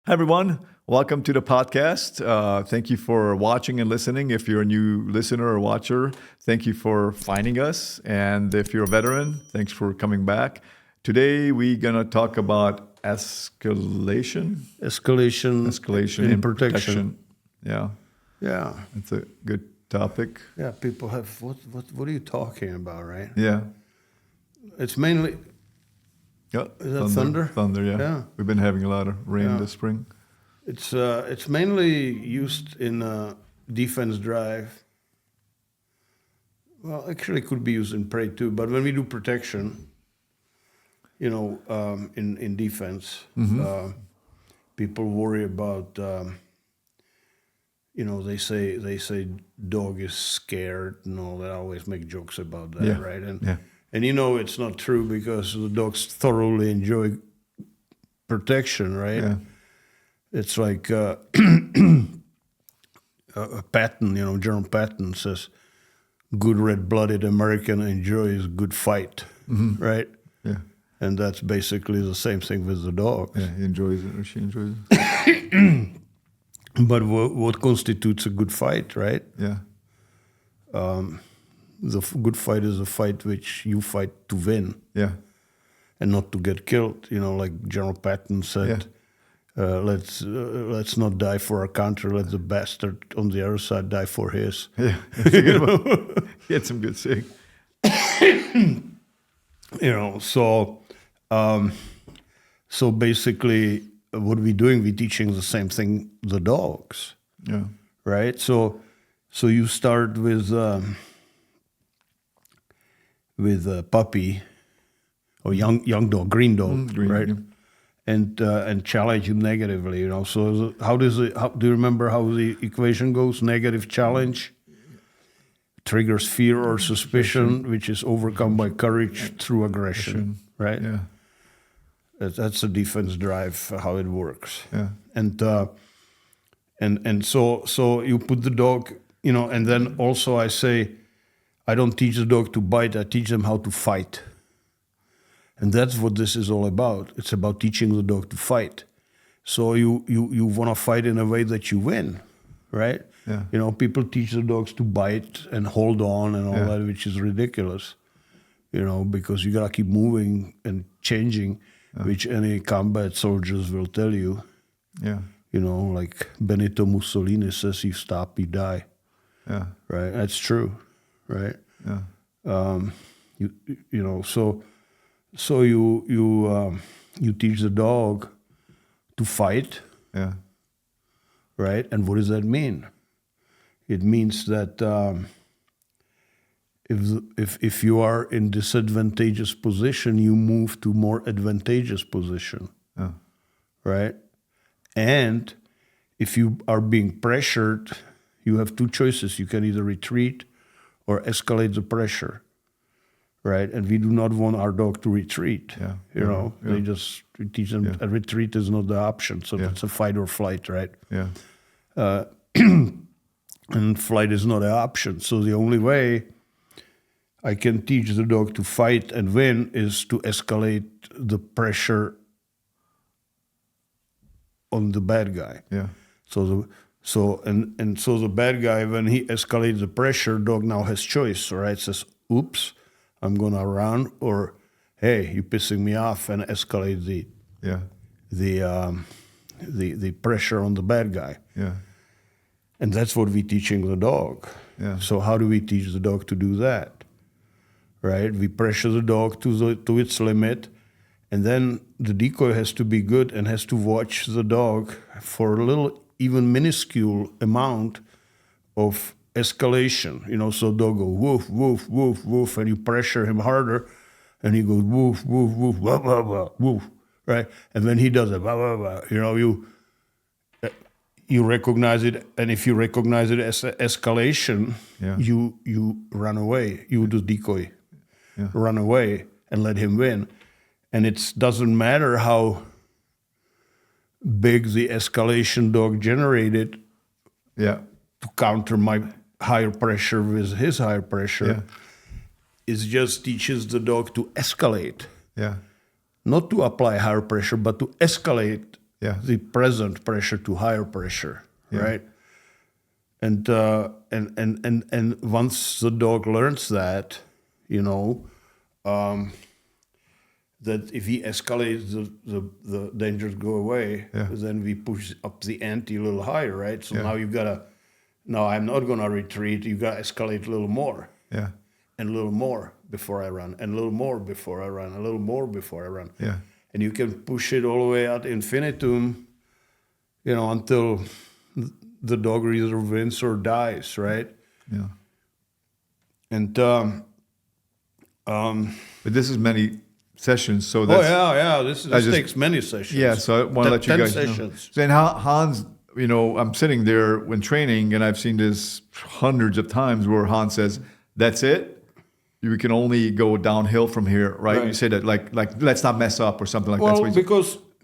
Hi, everyone. Welcome to the podcast. Thank you for watching and listening. If you're a new listener or watcher, thank you for finding us. And if you're a veteran, thanks for coming back. Today, we're going to talk about escalation. Escalation in protection. Yeah, Yeah. it's a good topic. Yeah, people have, what are you talking about, right? Yeah. It's mainly, Yeah. is that thunder? Thunder, yeah. Yeah. We've been having a lot of rain Yeah. this spring. it's mainly used in defense drive. Well, actually it could be used in prey too, but when we do protection, in defense, people worry about, they say dog is scared and all that. I always make jokes about that, Yeah. right? And Yeah. and it's not true because the dogs thoroughly enjoy protection, right? Yeah. It's like a Patton, General Patton says, good red-blooded American enjoys good fight, right? Yeah. And that's basically the same thing with the dogs. Yeah. He enjoys it or she enjoys it. But what constitutes a good fight, right? Yeah. The good fight is a fight which you fight to win Yeah. and not to get killed. Like General Patton said, let's not die for our country. Let the bastard on the other side die for his. Yeah. He had some good saying. So basically, what we're doing, we're teaching the same thing the dogs, Yeah. right? So you start with a puppy or young dog, green dog, green, right? yeah. And challenge him negatively, So how do you remember how the equation goes? Negative challenge triggers fear or suspicion, which is overcome by courage through aggression, right? Yeah. That's a defense drive, how it works. Yeah. And so you put the dog, and then also I say, I don't teach the dog to bite, I teach them how to fight. And that's what this is all about. It's about teaching the dog to fight. So you want to fight in a way that you win, right? Yeah. People teach the dogs to bite and hold on and all Yeah. that, which is ridiculous, because you got to keep moving and changing, which any combat soldiers will tell you. Yeah. Like Benito Mussolini says, you stop, you die. Yeah. Right? That's true, right? Yeah. So you teach the dog to fight, Yeah. right? And what does that mean? It means that if you are in disadvantageous position, you move to more advantageous position, Yeah. right? And if you are being pressured, you have two choices. You can either retreat or escalate the pressure, right? And we do not want our dog to retreat. Yeah. We teach them a retreat is not the option. So it's a fight or flight, right? Yeah. And flight is not an option. So the only way I can teach the dog to fight and win is to escalate the pressure on the bad guy. Yeah. So the bad guy, when he escalates the pressure, dog now has choice, right? Says, oops, I'm gonna run, or hey, you're pissing me off, and escalate the pressure on the bad guy. Yeah. And that's what we're teaching the dog. Yeah. So how do we teach the dog to do that? Right? We pressure the dog to its limit, and then the decoy has to be good and has to watch the dog for a little, even minuscule amount of escalation. So dog go woof, woof, woof, woof, and you pressure him harder, and he goes woof, woof, woof, wah, wah, wah, woof, right? And when he does it, wah, wah, wah, you recognize it, and if you recognize it as escalation, you run away. You do decoy, run away and let him win. And it doesn't matter how big the escalation dog generated to counter my higher pressure with his higher pressure. It just teaches the dog to escalate. Yeah. Not to apply higher pressure, but to escalate Yeah. the present pressure to higher pressure, right? And once the dog learns that, you know, that if he escalates, the dangers go away. Then we push up the ante a little higher, right? So now you've got to. No, I'm not going to retreat. You got to escalate a little more. Yeah. And a little more before I run, and a little more before I run, a little more before I run. Yeah. And you can push it all the way ad infinitum, you know, until the dog either wins or dies, right? Yeah. And But this is many sessions, so that's this takes many sessions. Yeah, so I want to let you 10 guys sessions. know. So, and Hans, you know, I'm sitting there when training, and I've seen this hundreds of times where Hans says, "That's it. You can only go downhill from here," right? You say that like let's not mess up or something like that. Well,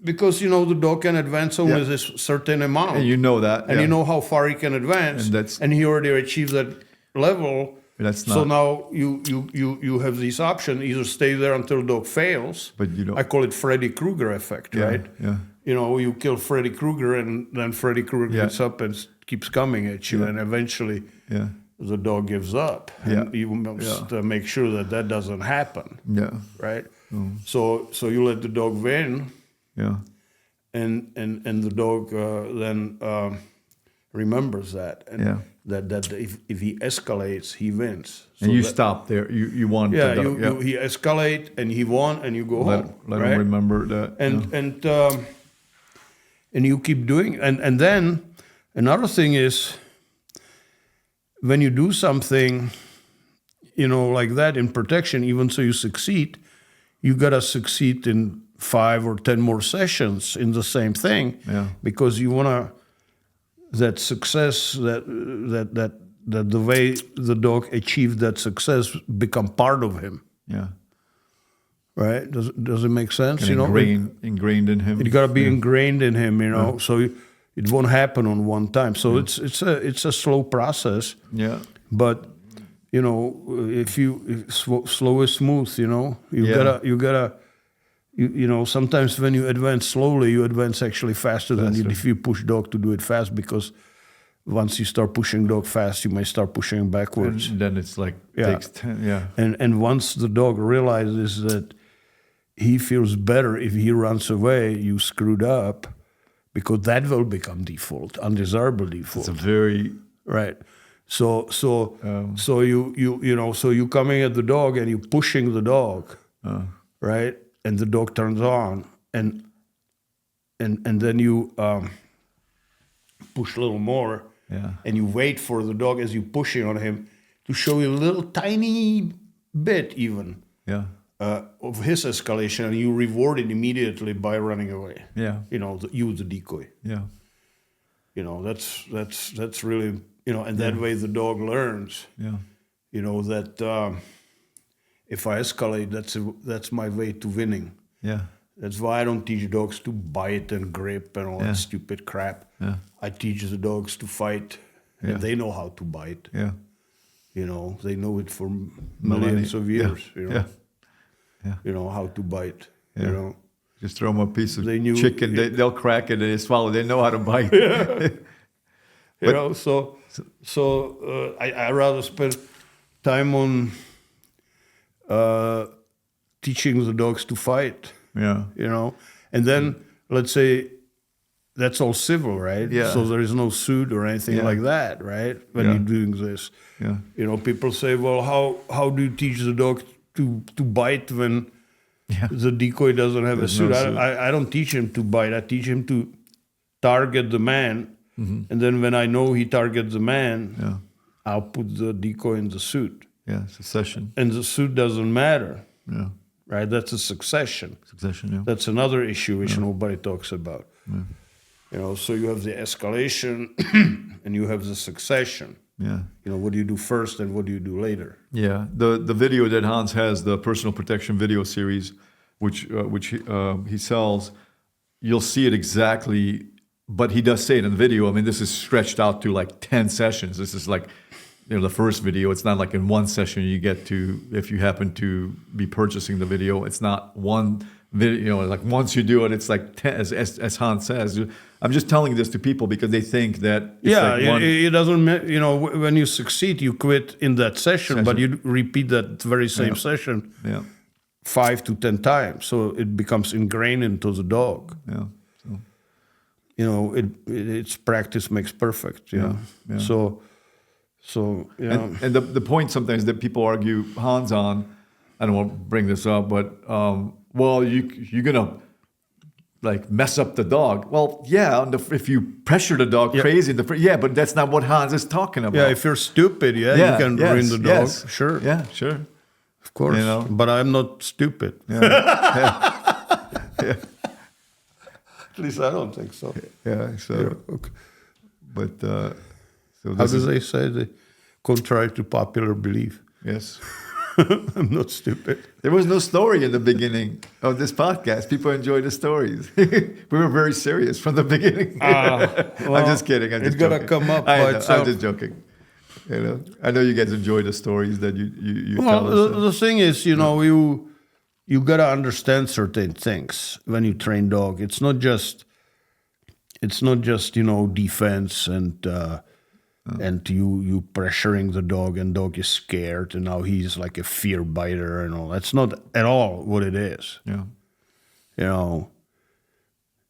because you know the dog can advance only this certain amount, and you know that, and you know how far he can advance, and he already achieved that level. That's not. So now you have this option: either stay there until the dog fails. But you don't. I call it Freddy Krueger effect, right? Yeah. You know, you kill Freddy Krueger, and then Freddy Krueger gets up and keeps coming at you, and eventually. The dog gives up. And you must make sure that doesn't happen. Yeah. Right? So you let the dog win. Yeah. And the dog then remembers that. And that if he escalates, he wins. So and you stop there. You want to he escalate and he won and you go home. Let him remember that. And you keep doing and then another thing is when you do something, you know, like that in protection, even so you succeed, you gotta succeed in 5 or 10 more sessions in the same thing, because you wanna that success, that the way the dog achieved that success become part of him. Yeah. Right? Does it make sense? And you know, ingrained in him. It gotta be ingrained in him, you know. So. It won't happen on one time, so it's a slow process. Yeah. But you know, if slow is smooth, you know, you gotta you know. Sometimes when you advance slowly, you advance actually faster than if you push dog to do it fast, because once you start pushing dog fast, you may start pushing backwards. And then it's like takes 10. Yeah. And once the dog realizes that he feels better if he runs away, you screwed up. Because that will become default, undesirable default. It's a very right. So you coming at the dog and you pushing the dog, right? And the dog turns on, and then you push a little more, and you wait for the dog as you pushing on him to show you a little tiny bit even. Yeah. Of his escalation, and you reward it immediately by running away. Yeah, you know, use the decoy. Yeah, you know, that's really, you know, and that way the dog learns. Yeah, you know that if I escalate, that's my way to winning. Yeah, that's why I don't teach dogs to bite and grip and all that stupid crap. Yeah, I teach the dogs to fight, and they know how to bite. Yeah, you know, they know it for millions of years. You know. Yeah. You know how to bite. You know, just throw them a piece of chicken. They'll crack it and they swallow. They know how to bite. You know, so I rather spend time on teaching the dogs to fight. Yeah, you know, and then let's say that's all civil, right? Yeah. So there is no suit or anything like that, right? When you're doing this, you know, people say, well, how do you teach the dog to bite when the decoy doesn't have a suit? No suit. I don't teach him to bite. I teach him to target the man, and then when I know he targets the man, I'll put the decoy in the suit. Yeah, succession. And the suit doesn't matter. Yeah. Right? That's a succession. That's another issue which nobody talks about. Yeah. You know, so you have the escalation and you have the succession. Yeah. You know, what do you do first and what do you do later? Yeah. The video that Hans has, the personal protection video series, which he sells, you'll see it exactly, but he does say it in the video. I mean, this is stretched out to like 10 sessions. This is like, you know, the first video. It's not like in one session you get to, if you happen to be purchasing the video, it's not one like once you do it, it's like as Hans says. I'm just telling this to people because they think that it's it doesn't. When you succeed, you quit in that session, but you repeat that very same session 5 to 10 times, so it becomes ingrained into the dog. Yeah. It's practice makes perfect. So And the point sometimes that people argue Hans on, I don't want to bring this up, but you're gonna like mess up the dog. Well, yeah, if you pressure the dog crazy, but that's not what Hans is talking about. Yeah, if you're stupid, you can ruin the dog. Sure. Yeah, sure. Of course. But I'm not stupid. Yeah. At least I don't think so. Yeah. So, okay. But how do they say? Contrary to popular belief. Yes. I'm not stupid. There was no story in the beginning of this podcast. People enjoy the stories. We were very serious from the beginning. I'm just kidding. It's gonna come up by itself. I'm just joking. I know you guys enjoy the stories that you tell us. The thing is, you gotta understand certain things when you train dog. It's not just defense and you pressuring the dog and dog is scared and now he's like a fear biter and all. That's not at all what it is. Yeah.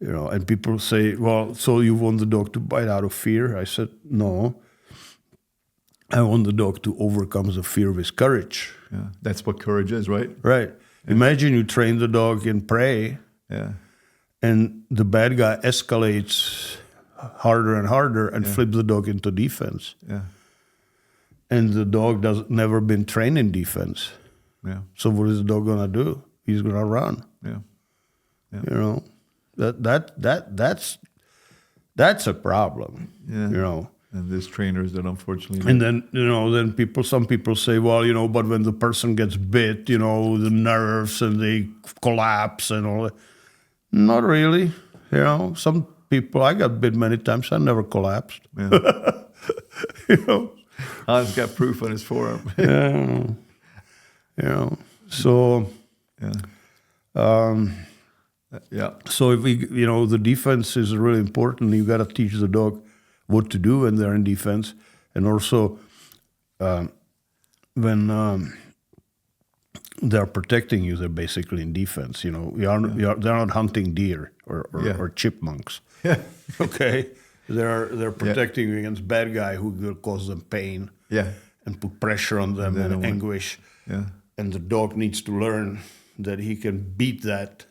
And people say, well, so you want the dog to bite out of fear? I said, no. I want the dog to overcome the fear with courage. Yeah. That's what courage is, right? Right. Yeah. Imagine you train the dog in prey. Yeah. And the bad guy escalates harder and harder and flips the dog into defense. Yeah. And the dog never been trained in defense. Yeah. So what is the dog gonna do? He's gonna run. Yeah. That's a problem. Yeah. And there's trainers that unfortunately. And then some people say, well, but when the person gets bit, the nerves and they collapse and all that. Not really. Some people, I got bit many times, I never collapsed. Yeah. Hans got proof on his forearm. So. Yeah. So if the defense is really important. You got to teach the dog what to do when they're in defense, and also when they're protecting you, they're basically in defense. They're not hunting deer or chipmunks. Yeah. Okay, they're protecting you against bad guy who will cause them pain. Yeah. And put pressure on them and anguish. Yeah. And the dog needs to learn that he can beat that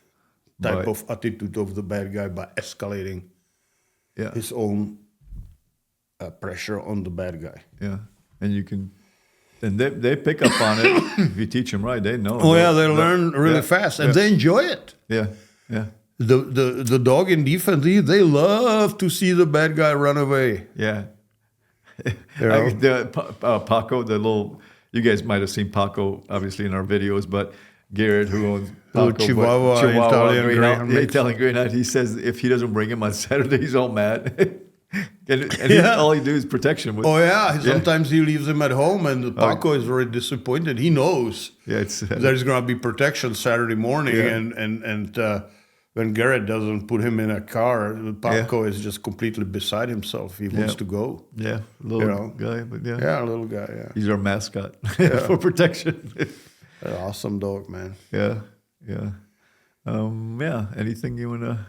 type of attitude of the bad guy by escalating his own pressure on the bad guy. Yeah, and you can, and they pick up on it if you teach them right. They know. They learn really fast, and they enjoy it. Yeah, yeah. The dog in defense, they love to see the bad guy run away. Yeah. Paco, the little, you guys might have seen Paco obviously in our videos, but Garrett, who owns Paco, Chihuahua Italian Greyhound, he says if he doesn't bring him on Saturday, he's all mad. All he do is protection. Sometimes he leaves him at home, and Paco is very disappointed. He knows there's going to be protection Saturday morning, and when Garrett doesn't put him in a car, Paco is just completely beside himself. He wants to go. Yeah, little guy, but a little guy. Yeah, he's our mascot for protection. Awesome dog, man. Yeah. Anything you wanna?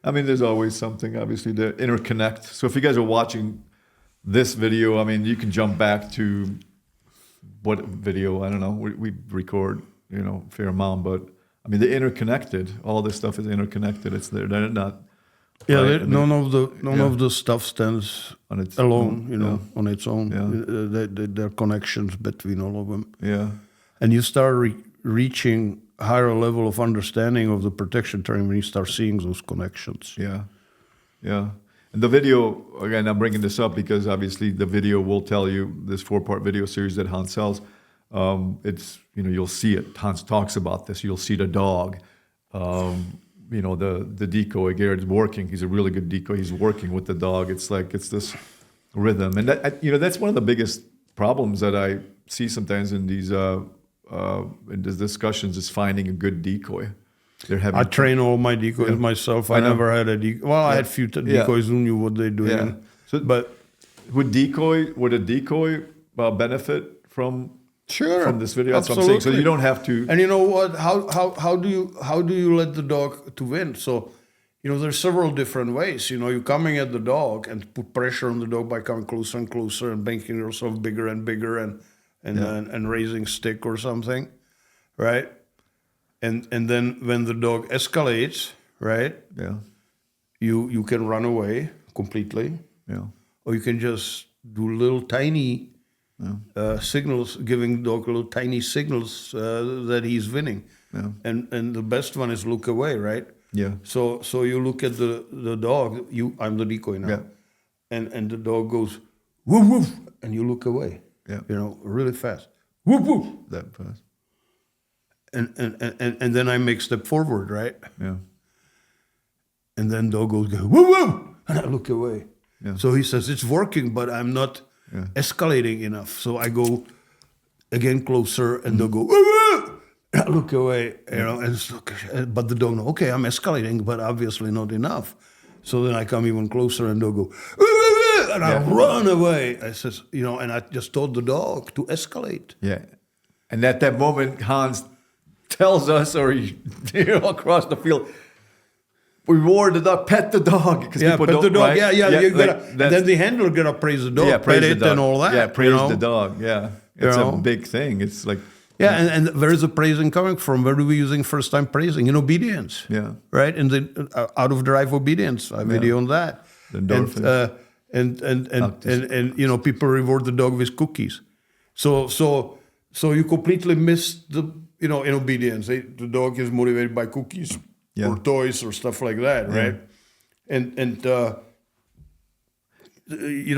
I mean, there's always something, obviously, to interconnect. So if you guys are watching this video, I mean, you can jump back to what video, I don't know, we record, a fair amount, but I mean, they're interconnected. All this stuff is interconnected. It's there. They're not. None of the stuff stands on its alone, on its own. Yeah. There are connections between all of them. Yeah. And you start reaching higher level of understanding of the protection term when you start seeing those connections. Yeah. And the video, again, I'm bringing this up because obviously the video will tell you, this 4-part video series that Hans sells, it's, you'll see it. Hans talks about this. You'll see the dog, the decoy. Garrett's working. He's a really good decoy. He's working with the dog. It's this rhythm. And that's one of the biggest problems that I see sometimes in these discussions is finding a good decoy. They're having I train all my decoys myself. I know. never had a decoy. Well, I had few decoys who knew what they're doing. Yeah. So, But would a decoy benefit from sure, this video? That's what I'm saying. So you don't have to. And you know what? How do you let the dog to win? So, there's several different ways. You're coming at the dog and put pressure on the dog by coming closer and closer and making yourself bigger and bigger and raising stick or something, right? And then when the dog escalates, right? Yeah. You can run away completely. Yeah. Or you can just do little tiny signals, giving the dog little tiny signals that he's winning. Yeah. And the best one is look away, right? Yeah. So you look at the dog. I'm the decoy now, Yeah. and the dog goes woof woof, and you look away. Yeah. Really fast. Woof woof. That fast. And then I make step forward, right? Yeah. And then dog goes woof woof, and I look away. Yeah. So he says it's working, but I'm not escalating enough. So I go again closer, and they'll go woof woof. And I look away, and it's but the dog knows, okay, I'm escalating, but obviously not enough. So then I come even closer, and they'll go woof woof, and I run away. I says, and I just told the dog to escalate. Yeah. And at that moment, Hans tells us, or across the field, reward the dog, pet the dog, because people pet don't. the dog. Right? Yeah. You gotta, and then the handler gonna praise the dog, praise pet the it, dog. and all that. Yeah, praise the dog. Yeah, it's a know? big thing. It's like and where is the praising coming from? Where are we using first time praising? In obedience. Yeah. Right? In the out of drive obedience. I video on that. The endorphins. And people reward the dog with cookies. So you completely miss the in obedience. The dog is motivated by cookies or toys or stuff like that, right? And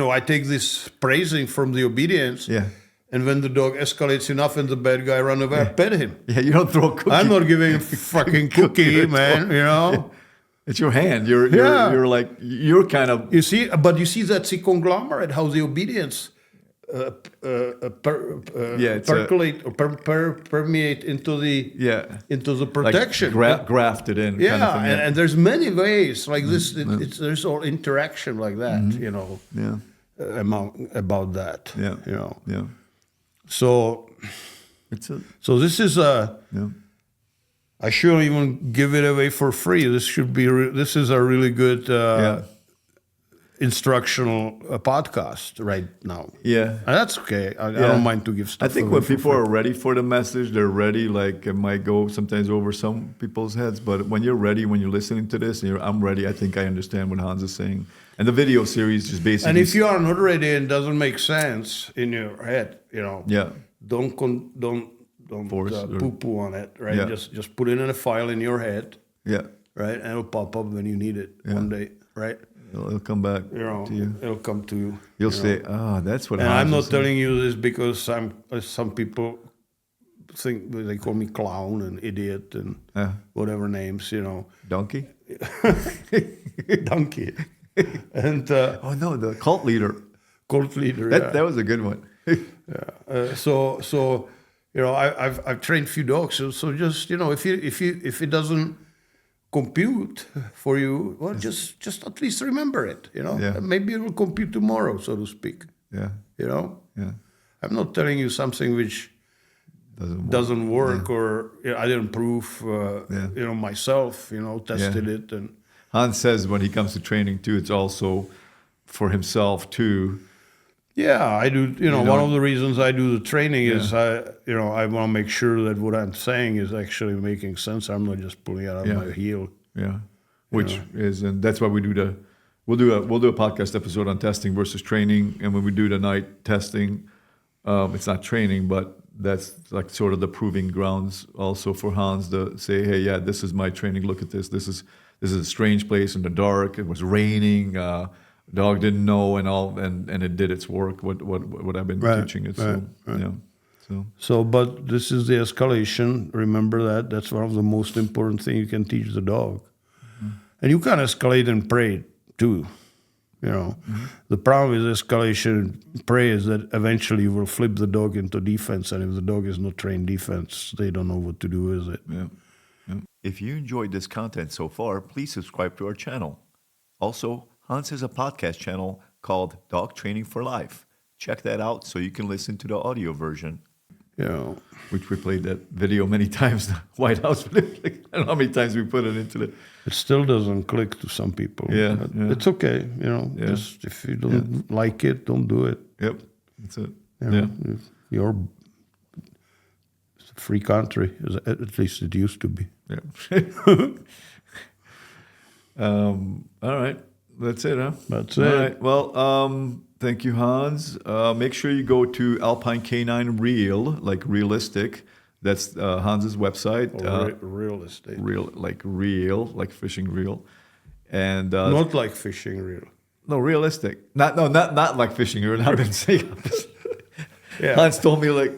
I take this praising from the obedience. Yeah. And when the dog escalates enough and the bad guy run away, I pet him. Yeah, you don't throw a cookie. I'm not giving him fucking cookie, man. It's your hand. You're like you're kind of. You see that conglomerate, how the obedience percolate or permeate into the protection, like grafted in. Yeah, kind of thing, and there's many ways like this. There's all interaction like that. About that. Yeah. Yeah. So this is I shouldn't even give it away for free. This is a really good instructional podcast right now. Yeah. And that's okay. I don't mind to give stuff. I think when people are ready for the message, they're ready. Like it might go sometimes over some people's heads, but when you're ready, when you're listening to this, and I'm ready, I think I understand what Hans is saying. And the video series is basically. And if you are not ready and doesn't make sense in your head, don't force poo-poo on it, right? Yeah. Just put it in a file in your head, yeah, right? And it'll pop up when you need it one day, right? It'll come back to you. It'll come to you. You'll say, that's what. And Hans I'm not is telling you this because some people think they call me clown and idiot and whatever names, Donkey. Donkey. And the cult leader. That was a good one. So I've trained few dogs. So just if it doesn't compute for you, well, just at least remember it. Maybe it will compute tomorrow, so to speak. Yeah. Yeah. I'm not telling you something which doesn't work or I didn't prove myself. Tested it and. Hans says when he comes to training too, it's also for himself too. Yeah, I do. One of the reasons I do the training is I want to make sure that what I'm saying is actually making sense. I'm not just pulling it out of my heel. Yeah, which is, and that's why we'll do a podcast episode on testing versus training. And when we do the night testing, it's not training, but that's like sort of the proving grounds also for Hans to say, hey, this is my training. Look at this. This is a strange place in the dark. It was raining. Dog didn't know, and it did its work. What I've been teaching it. So, but this is the escalation. Remember that. That's one of the most important things you can teach the dog. Mm-hmm. And you can escalate and pray too. The problem with escalation and pray is that eventually you will flip the dog into defense, and if the dog is not trained defense, they don't know what to do with it. If you enjoyed this content so far, please subscribe to our channel. Also, Hans has a podcast channel called Dog Training for Life. Check that out so you can listen to the audio version. You know, Which we played that video many times, the White House video. I don't know how many times we put it into the... it still doesn't click to some people. Yeah, But yeah. it's okay. You know, Yeah. just if you don't like it, don't do it. Yep, that's it. You know, you're it's a free country, at least it used to be. Yeah. All right. That's it, huh? That's All it. right. Well, thank you, Hans. Make sure you go to Alpine Canine Real, like realistic. That's Hans's website. Real estate. Real, like fishing reel. And Not like fishing reel. no, realistic. Not like fishing reel. I've been saying Yeah. Hans told me like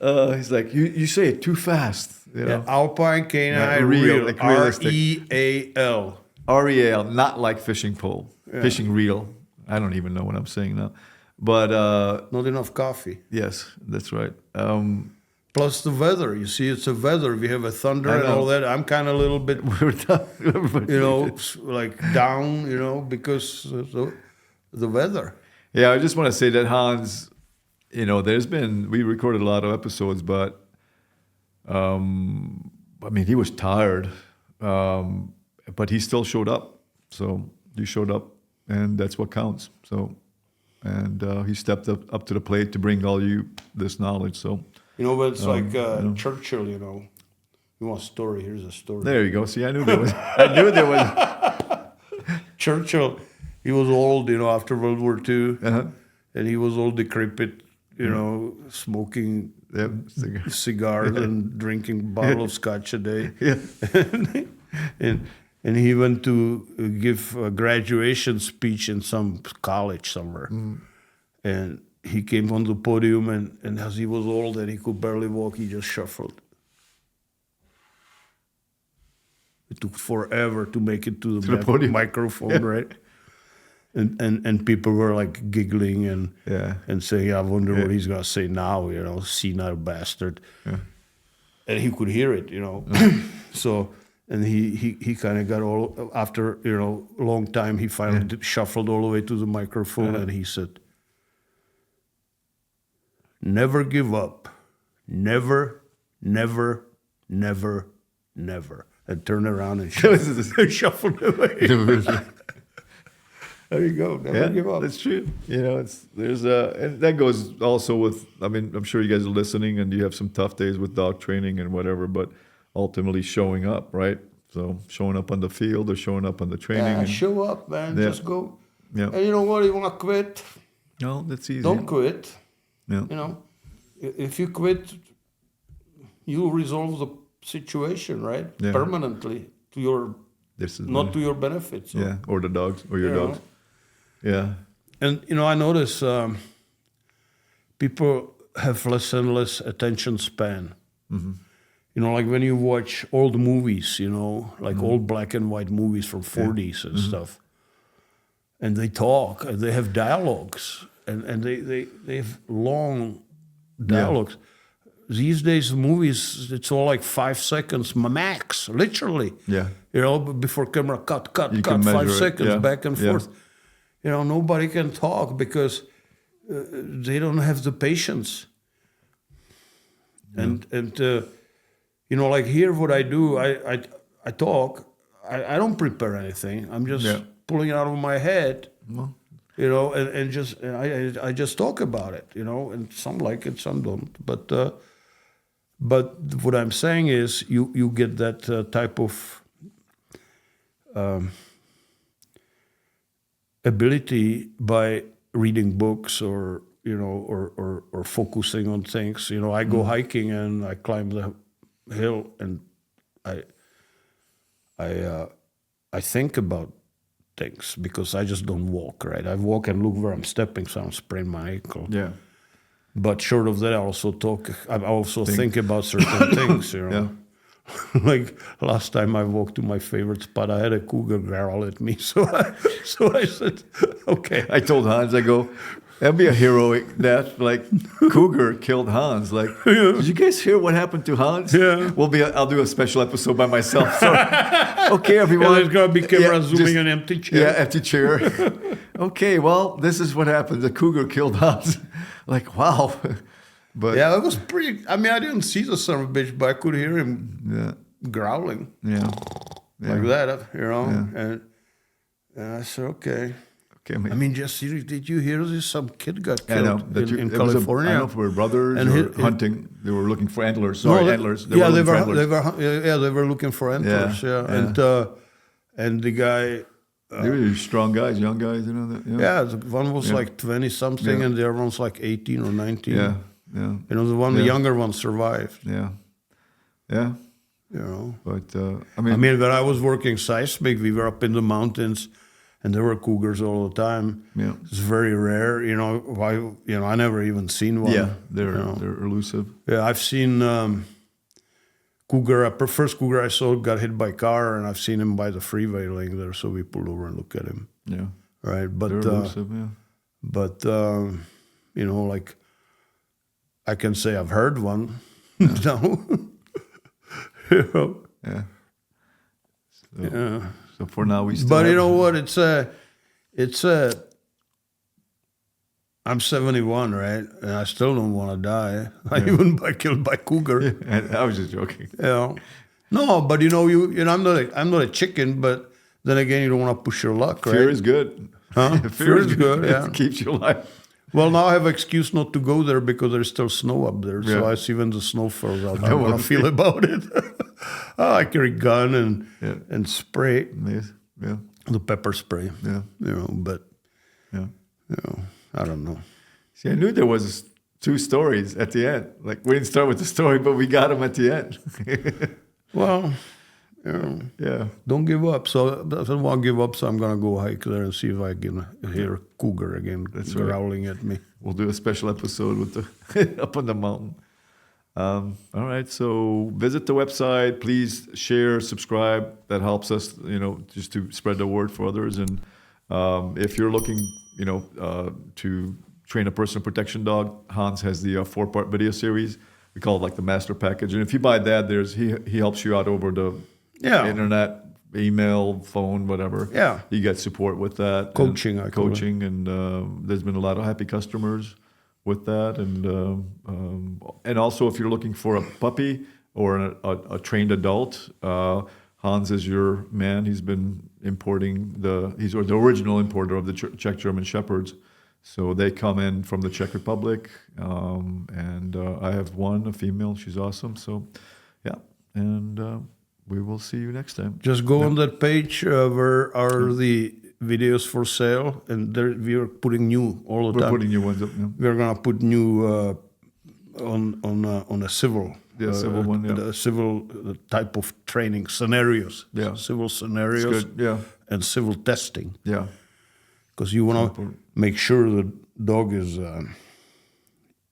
he's like, you say it too fast. You know? Yeah, Alpine Canine Yeah, real, Reel. like realistic. REAL. REAL, not like fishing pole, fishing reel. I don't even know what I'm saying now. But Not enough coffee. yes, that's right. Plus the weather. You see, it's a weather. We have a thunder I and know. all that. I'm kind of a little bit, We're done. you know, like down, you know, because of the weather. Yeah, I just want to say that Hans, you know, we recorded a lot of episodes, but I mean, he was tired, but he still showed up. So you showed up, and that's what counts. So, and he stepped up to the plate to bring all you this knowledge. So You know, but it's like Churchill, you know. You want a story? Here's a story. there you go. See, I knew there was. I knew there was. Churchill, he was old, you know, after World War II, Uh-huh. and he was all decrepit, you know, smoking Yep. cigars and drinking a bottle of scotch a day. Yeah. and he went to give a graduation speech in some college somewhere. And he came on the podium, and as he was old and he could barely walk, he just shuffled. It took forever to make it to the podium. microphone, right? And people were like giggling and saying, I wonder what he's gonna say now, you know, senile bastard. Yeah. And he could hear it, you know. So, and he kind of got all, after, you know, a long time, he finally shuffled all the way to the microphone and he said, never give up. Never, never, never, never. And turned around and shuffled away. There you go. Never give up. That's true. You know, and that goes also with. I mean, I'm sure you guys are listening, and you have some tough days with dog training and whatever, but ultimately showing up, right? So showing up on the field or showing up on the training. Yeah, and, show up, man. Yeah. Just go. Yeah. And you know what? You want to quit? No, that's easy. Don't quit. Yeah. You know, if you quit, you resolve the situation, right? Yeah. Permanently to your, This is not to your benefit. So, yeah, or the dogs or your you know. dogs. Yeah. And you know, I notice people have less and less attention span. Mm-hmm. You know, like when you watch old movies, you know, like old black and white movies from 40s and stuff, and they talk, and they have dialogues, and they have long dialogues. These days, the movies, it's all like 5 seconds max, literally. Yeah. You know, before camera, cut, You can 5 measure it, seconds, yeah, back and yeah. forth. You know, nobody can talk because they don't have the patience. And you know, like here, what I do, I talk. I don't prepare anything. I'm just pulling it out of my head. You know, and I just talk about it. You know, and some like it, some don't. But what I'm saying is, you get that type of ability by reading books or, you know, or focusing on things. You know, I go hiking and I climb the hill and I think about things because I just don't walk, right? I walk and look where I'm stepping, so I don't sprain my ankle. Yeah. But short of that, I also think about certain things, you know. Like last time I walked to my favorite spot, I had a cougar growl at me, so I said, okay. I told Hans, I go, That'd be a heroic death. Like cougar killed Hans. Like, did you guys hear what happened to Hans? Yeah. I'll do a special episode by myself. So, okay, everyone. Yeah, there's gonna be camera zooming just- an empty chair. Yeah, empty chair. Okay, well, this is what happened. The cougar killed Hans. Like, wow. But Yeah, it was pretty. I mean, I didn't see the son of a bitch, but I could hear him growling yeah. like that, you know. Yeah. And I said, okay. Okay, I mean, just did you hear this? Some kid got I know killed that in it was California. I know if we were brothers And or hunting. They were looking for antlers. Sorry, antlers. They looking for were. antlers. They were looking for antlers. Yeah. And the guy. They were strong guys, young guys. You know that. Yeah, the one was like 20 something, and the other one's like 18 or 19. Yeah. Yeah. You know, the younger one survived. Yeah. Yeah. You know. But I mean, when I was working seismic, we were up in the mountains, and there were cougars all the time. Yeah. It's very rare. You know, I never even seen one. yeah, they're you know. they're elusive. Yeah, I've seen cougar. First cougar I saw got hit by a car, and I've seen him by the freeway laying there. So we pulled over and looked at him. Yeah. Right, but They're elusive. Yeah. but you know, like I can say I've heard one. No. You know? Yeah. So, Yeah. so for now we still. But you have- know what? It's I'm 71, right? And I still don't want to die. I even got killed by cougar. And I was just joking. You know? No, but you know, I'm not a chicken, but then again, you don't want to push your luck, right? Fear is good. Huh? Fear is good, yeah. It keeps you alive. Well, now I have an excuse not to go there because there's still snow up there. So Yeah. I see when the snow falls out, That I want would to feel about it. I carry gun Yeah. and spray, Yes. Yeah. the pepper spray. Yeah. You know, but Yeah. you know, I don't know. See, I knew there was 2 stories at the end. Like we didn't start with the story, but we got them at the end. Well, you know, Yeah. don't give up. So I don't want to give up. So I'm gonna go hike there and see if I can hear a cougar again That's right. growling at me. We'll do a special episode with the up on the mountain. All right, so visit the website. Please share, subscribe. That helps us, you know, just to spread the word for others. And if you're looking, you know, to train a personal protection dog, Hans has the 4-part video series. We call it like the master package. And if you buy that, he helps you out over the internet, email, phone, whatever. Yeah. You get support with that. Coaching, and I call it. coaching, and there's been a lot of happy customers with that. And also, if you're looking for a puppy or a trained adult, Hans is your man. He's been importing he's the original importer of the Czech German Shepherds. So they come in from the Czech Republic, and I have one, a female. She's awesome. So, yeah, and we will see you next time. Just go on that page where are the videos for sale, and there we are putting new all the We're time. putting new ones up. Yeah. We're gonna put new on a civil. Yeah, civil one, yeah. The civil type of training scenarios. Yeah. Civil It's scenarios good. Yeah, and civil testing, yeah, because you want to important. make sure the dog is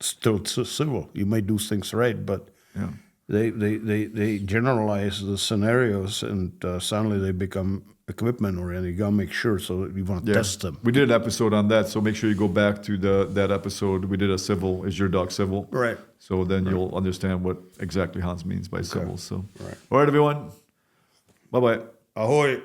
still civil. You may do things right, but yeah. they generalize the scenarios, and suddenly they become equipment oriented. You gotta make sure, so you want to Yeah. test them. We did an episode on that, so make sure you go back to that episode. We did a civil. Is your dog civil? Right. So then you'll understand what exactly Hans means by civil. So, Right. all right, everyone. Bye bye. Ahoy.